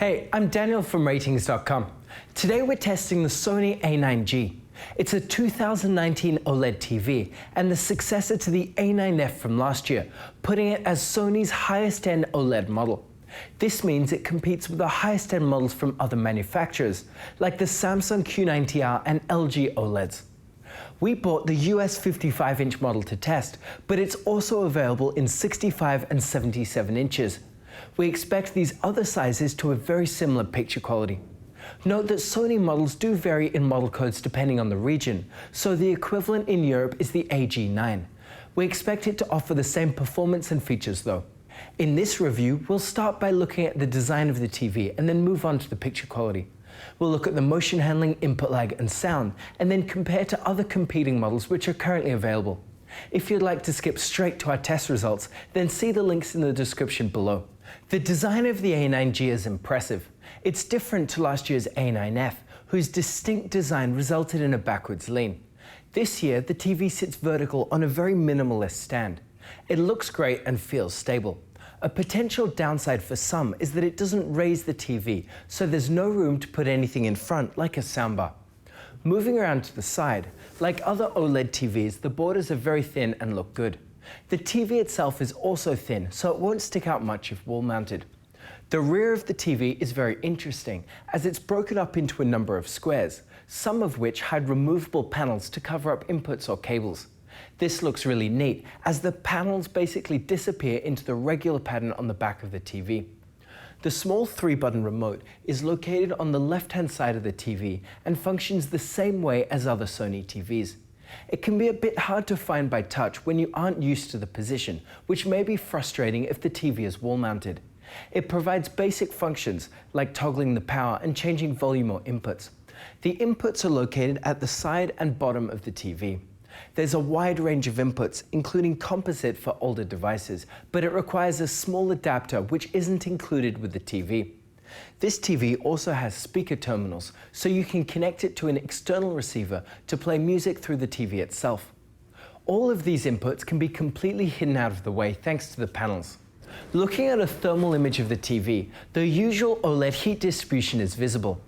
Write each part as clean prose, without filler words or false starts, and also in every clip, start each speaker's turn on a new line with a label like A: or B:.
A: Hey, I'm Daniel from Ratings.com. Today we're testing the Sony A9G. It's a 2019 OLED TV and the successor to the A9F from last year, putting it as Sony's highest-end OLED model. This means it competes with the highest-end models from other manufacturers, like the Samsung Q90R and LG OLEDs. We bought the US 55-inch model to test, but it's also available in 65 and 77 inches. We expect these other sizes to have very similar picture quality. Note that Sony models do vary in model codes depending on the region, so the equivalent in Europe is the AG9. We expect it to offer the same performance and features though. In this review, we'll start by looking at the design of the TV and then move on to the picture quality. We'll look at the motion handling, input lag and sound, and then compare to other competing models which are currently available. If you'd like to skip straight to our test results, then see the links in the description below. The design of the A9G is impressive. It's different to last year's A9F, whose distinct design resulted in a backwards lean. This year, the TV sits vertical on a very minimalist stand. It looks great and feels stable. A potential downside for some is that it doesn't raise the TV, so there's no room to put anything in front, like a soundbar. Moving around to the side, like other OLED TVs, the borders are very thin and look good. The TV itself is also thin, so it won't stick out much if wall-mounted. The rear of the TV is very interesting, as it's broken up into a number of squares, some of which hide removable panels to cover up inputs or cables. This looks really neat, as the panels basically disappear into the regular pattern on the back of the TV. The small 3-button remote is located on the left-hand side of the TV and functions the same way as other Sony TVs. It can be a bit hard to find by touch when you aren't used to the position, which may be frustrating if the TV is wall-mounted. It provides basic functions like toggling the power and changing volume or inputs. The inputs are located at the side and bottom of the TV. There's a wide range of inputs, including composite for older devices, but it requires a small adapter which isn't included with the TV. This TV also has speaker terminals, so you can connect it to an external receiver to play music through the TV itself. All of these inputs can be completely hidden out of the way thanks to the panels. Looking at a thermal image of the TV, the usual OLED heat distribution is visible.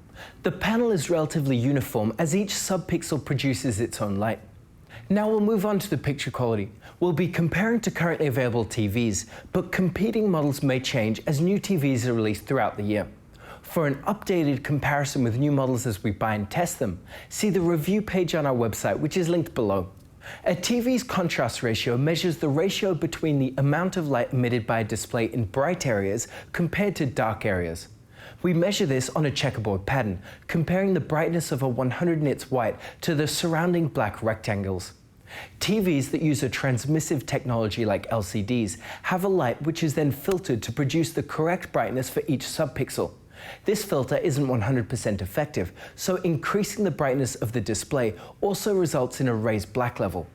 A: The panel is relatively uniform as each subpixel produces its own light. Now we'll move on to the picture quality. We'll be comparing to currently available TVs, but competing models may change as new TVs are released throughout the year. For an updated comparison with new models as we buy and test them, see the review page on our website, which is linked below. A TV's contrast ratio measures the ratio between the amount of light emitted by a display in bright areas compared to dark areas. We measure this on a checkerboard pattern, comparing the brightness of a 100 nits white to the surrounding black rectangles. TVs that use a transmissive technology like LCDs have a light which is then filtered to produce the correct brightness for each subpixel. This filter isn't 100% effective, so increasing the brightness of the display also results in a raised black level.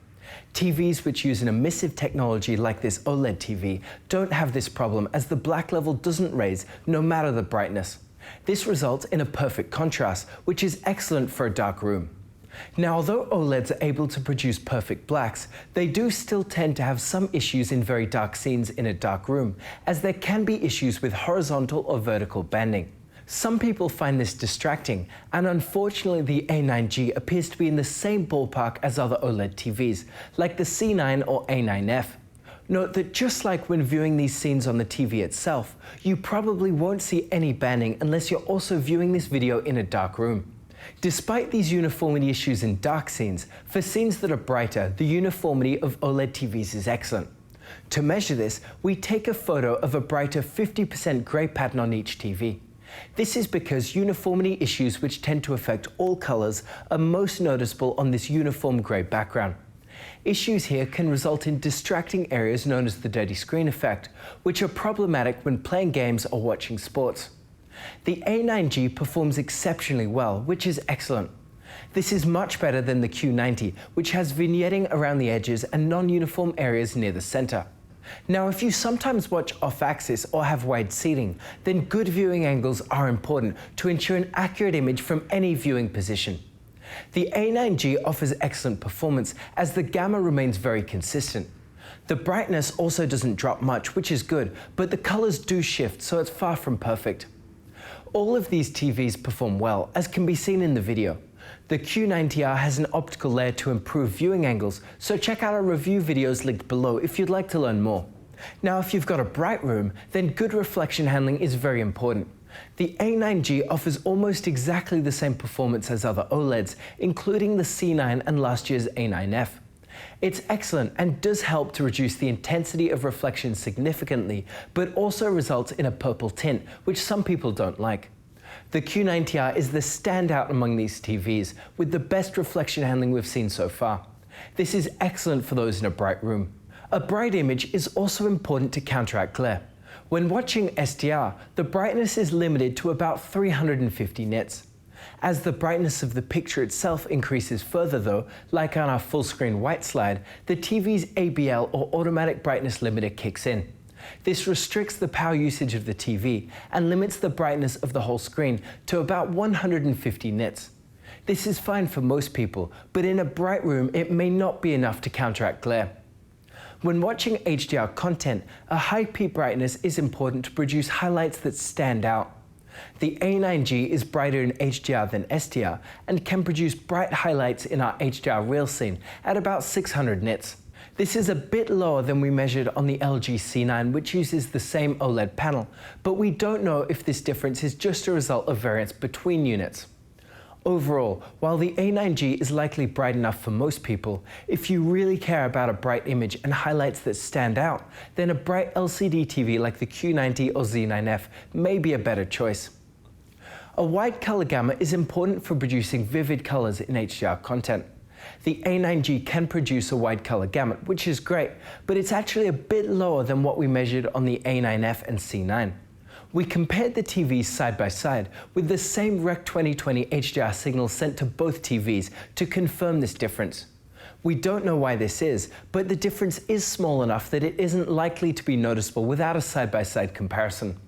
A: TVs which use an emissive technology like this OLED TV don't have this problem, as the black level doesn't raise no matter the brightness. This results in a perfect contrast, which is excellent for a dark room. Now, although OLEDs are able to produce perfect blacks, they do still tend to have some issues in very dark scenes in a dark room, as there can be issues with horizontal or vertical banding. Some people find this distracting, and unfortunately the A9G appears to be in the same ballpark as other OLED TVs, like the C9 or A9F. Note that just like when viewing these scenes on the TV itself, you probably won't see any banding unless you're also viewing this video in a dark room. Despite these uniformity issues in dark scenes, for scenes that are brighter, the uniformity of OLED TVs is excellent. To measure this, we take a photo of a brighter 50% gray pattern on each TV. This is because uniformity issues which tend to affect all colors are most noticeable on this uniform gray background. Issues here can result in distracting areas known as the dirty screen effect, which are problematic when playing games or watching sports. The A9G performs exceptionally well, which is excellent. This is much better than the Q90, which has vignetting around the edges and non-uniform areas near the center. Now, if you sometimes watch off-axis or have wide seating, then good viewing angles are important to ensure an accurate image from any viewing position. The A9G offers excellent performance as the gamma remains very consistent. The brightness also doesn't drop much, which is good, but the colors do shift, so it's far from perfect. All of these TVs perform well, as can be seen in the video. The Q90R has an optical layer to improve viewing angles, so check out our review videos linked below if you'd like to learn more. Now, if you've got a bright room, then good reflection handling is very important. The A9G offers almost exactly the same performance as other OLEDs, including the C9 and last year's A9F. It's excellent and does help to reduce the intensity of reflection significantly, but also results in a purple tint, which some people don't like. The Q90R is the standout among these TVs, with the best reflection handling we've seen so far. This is excellent for those in a bright room. A bright image is also important to counteract glare. When watching SDR, the brightness is limited to about 350 nits. As the brightness of the picture itself increases further though, like on our full screen white slide, the TV's ABL or automatic brightness limiter kicks in. This restricts the power usage of the TV and limits the brightness of the whole screen to about 150 nits. This is fine for most people, but in a bright room it may not be enough to counteract glare. When watching HDR content, a high peak brightness is important to produce highlights that stand out. The A9G is brighter in HDR than SDR and can produce bright highlights in our HDR real scene at about 600 nits. This is a bit lower than we measured on the LG C9, which uses the same OLED panel, but we don't know if this difference is just a result of variance between units. Overall, while the A9G is likely bright enough for most people, if you really care about a bright image and highlights that stand out, then a bright LCD TV like the Q90 or Z9F may be a better choice. A wide color gamut is important for producing vivid colors in HDR content. The A9G can produce a wide color gamut, which is great, but it's actually a bit lower than what we measured on the A9F and C9. We compared the TVs side by side with the same Rec 2020 HDR signal sent to both TVs to confirm this difference. We don't know why this is, but the difference is small enough that it isn't likely to be noticeable without a side-by-side comparison.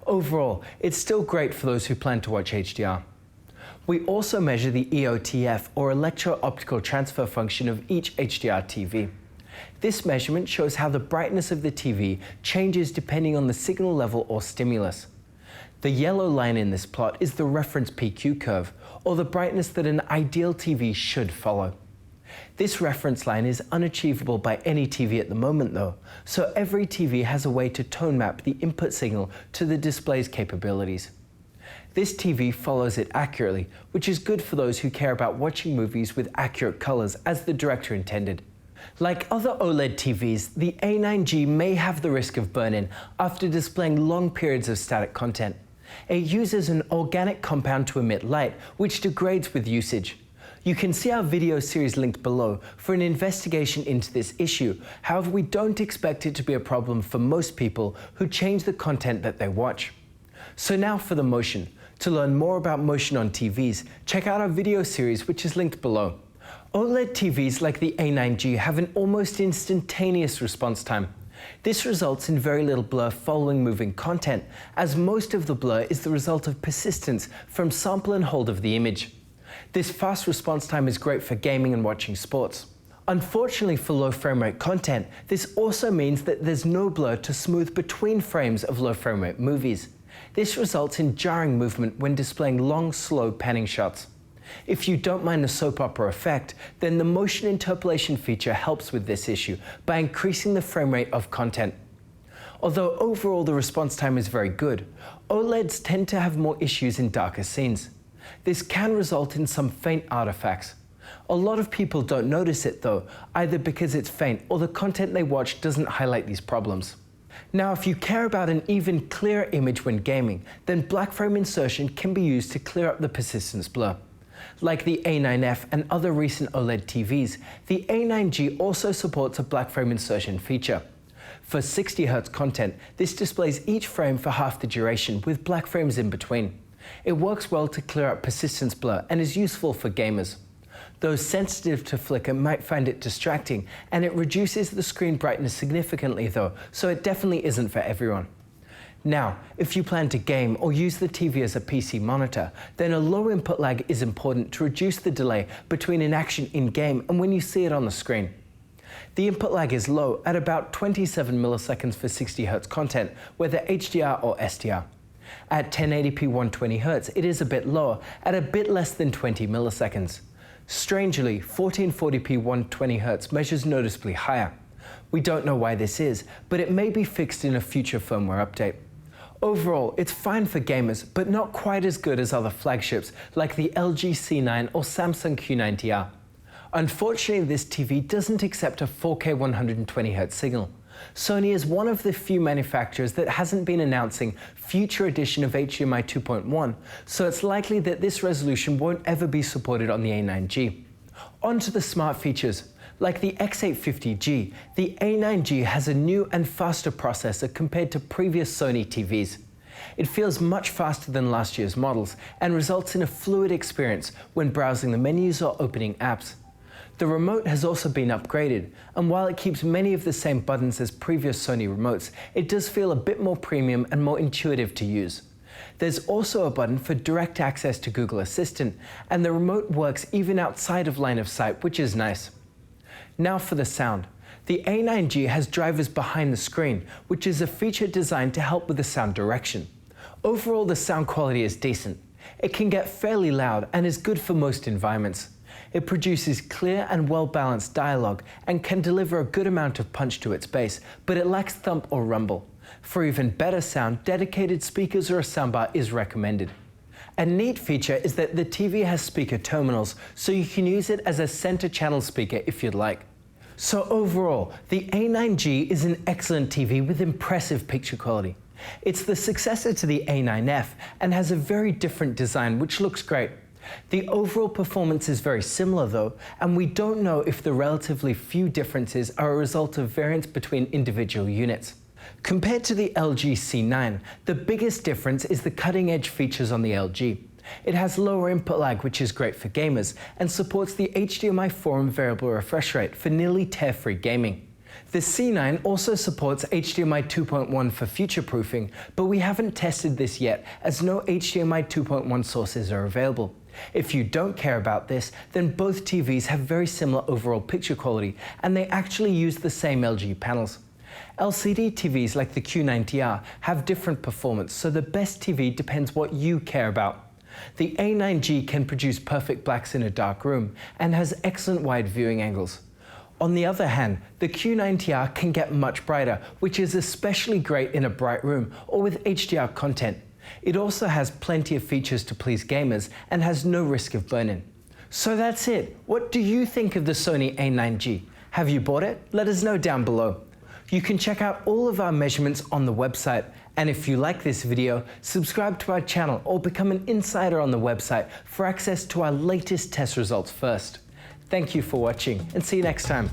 A: Overall, it's still great for those who plan to watch HDR. We also measure the EOTF, or electro-optical transfer function, of each HDR TV. This measurement shows how the brightness of the TV changes depending on the signal level or stimulus. The yellow line in this plot is the reference PQ curve, or the brightness that an ideal TV should follow. This reference line is unachievable by any TV at the moment though, so every TV has a way to tone map the input signal to the display's capabilities. This TV follows it accurately, which is good for those who care about watching movies with accurate colors as the director intended. Like other OLED TVs, the A9G may have the risk of burn-in after displaying long periods of static content. It uses an organic compound to emit light, which degrades with usage. You can see our video series linked below for an investigation into this issue. However, we don't expect it to be a problem for most people who change the content that they watch. So now for the motion. To learn more about motion on TVs, check out our video series, which is linked below. OLED TVs like the A9G have an almost instantaneous response time. This results in very little blur following moving content, as most of the blur is the result of persistence from sample and hold of the image. This fast response time is great for gaming and watching sports. Unfortunately for low frame rate content, this also means that there's no blur to smooth between frames of low frame rate movies. This results in jarring movement when displaying long, slow panning shots. If you don't mind the soap opera effect, then the motion interpolation feature helps with this issue by increasing the frame rate of content. Although overall the response time is very good, OLEDs tend to have more issues in darker scenes. This can result in some faint artifacts. A lot of people don't notice it though, either because it's faint or the content they watch doesn't highlight these problems. Now, if you care about an even clearer image when gaming, then black frame insertion can be used to clear up the persistence blur. Like the A9F and other recent OLED TVs, the A9G also supports a black frame insertion feature. For 60 Hz content, this displays each frame for half the duration with black frames in between. It works well to clear up persistence blur and is useful for gamers. Those sensitive to flicker might find it distracting, and it reduces the screen brightness significantly though, so it definitely isn't for everyone. Now, if you plan to game or use the TV as a PC monitor, then a low input lag is important to reduce the delay between an action in-game and when you see it on the screen. The input lag is low at about 27 milliseconds for 60 Hz content, whether HDR or SDR. At 1080p 120Hz, it is a bit lower, at a bit less than 20 milliseconds. Strangely, 1440p 120Hz measures noticeably higher. We don't know why this is, but it may be fixed in a future firmware update. Overall, it's fine for gamers, but not quite as good as other flagships like the LG C9 or Samsung Q90R. Unfortunately, this TV doesn't accept a 4K 120Hz signal. Sony is one of the few manufacturers that hasn't been announcing future edition of HDMI 2.1, so it's likely that this resolution won't ever be supported on the A9G. On to the smart features. Like the X850G, the A9G has a new and faster processor compared to previous Sony TVs. It feels much faster than last year's models and results in a fluid experience when browsing the menus or opening apps. The remote has also been upgraded, and while it keeps many of the same buttons as previous Sony remotes, it does feel a bit more premium and more intuitive to use. There's also a button for direct access to Google Assistant, and the remote works even outside of line of sight, which is nice. Now for the sound. The A9G has drivers behind the screen, which is a feature designed to help with the sound direction. Overall, the sound quality is decent. It can get fairly loud and is good for most environments. It produces clear and well-balanced dialogue and can deliver a good amount of punch to its bass, but it lacks thump or rumble. For even better sound, dedicated speakers or a soundbar is recommended. A neat feature is that the TV has speaker terminals, so you can use it as a center channel speaker if you'd like. So overall, the A9G is an excellent TV with impressive picture quality. It's the successor to the A9F and has a very different design, which looks great. The overall performance is very similar though, and we don't know if the relatively few differences are a result of variance between individual units. Compared to the LG C9, the biggest difference is the cutting-edge features on the LG. It has lower input lag, which is great for gamers, and supports the HDMI 4 variable refresh rate for nearly tear-free gaming. The C9 also supports HDMI 2.1 for future-proofing, but we haven't tested this yet as no HDMI 2.1 sources are available. If you don't care about this, then both TVs have very similar overall picture quality, and they actually use the same LG panels. LCD TVs like the Q90R have different performance, so the best TV depends what you care about. The A9G can produce perfect blacks in a dark room and has excellent wide viewing angles. On the other hand, the Q90R can get much brighter, which is especially great in a bright room or with HDR content. It also has plenty of features to please gamers and has no risk of burn-in. So that's it. What do you think of the Sony A9G? Have you bought it? Let us know down below. You can check out all of our measurements on the website, and if you like this video, subscribe to our channel or become an insider on the website for access to our latest test results first. Thank you for watching, and see you next time.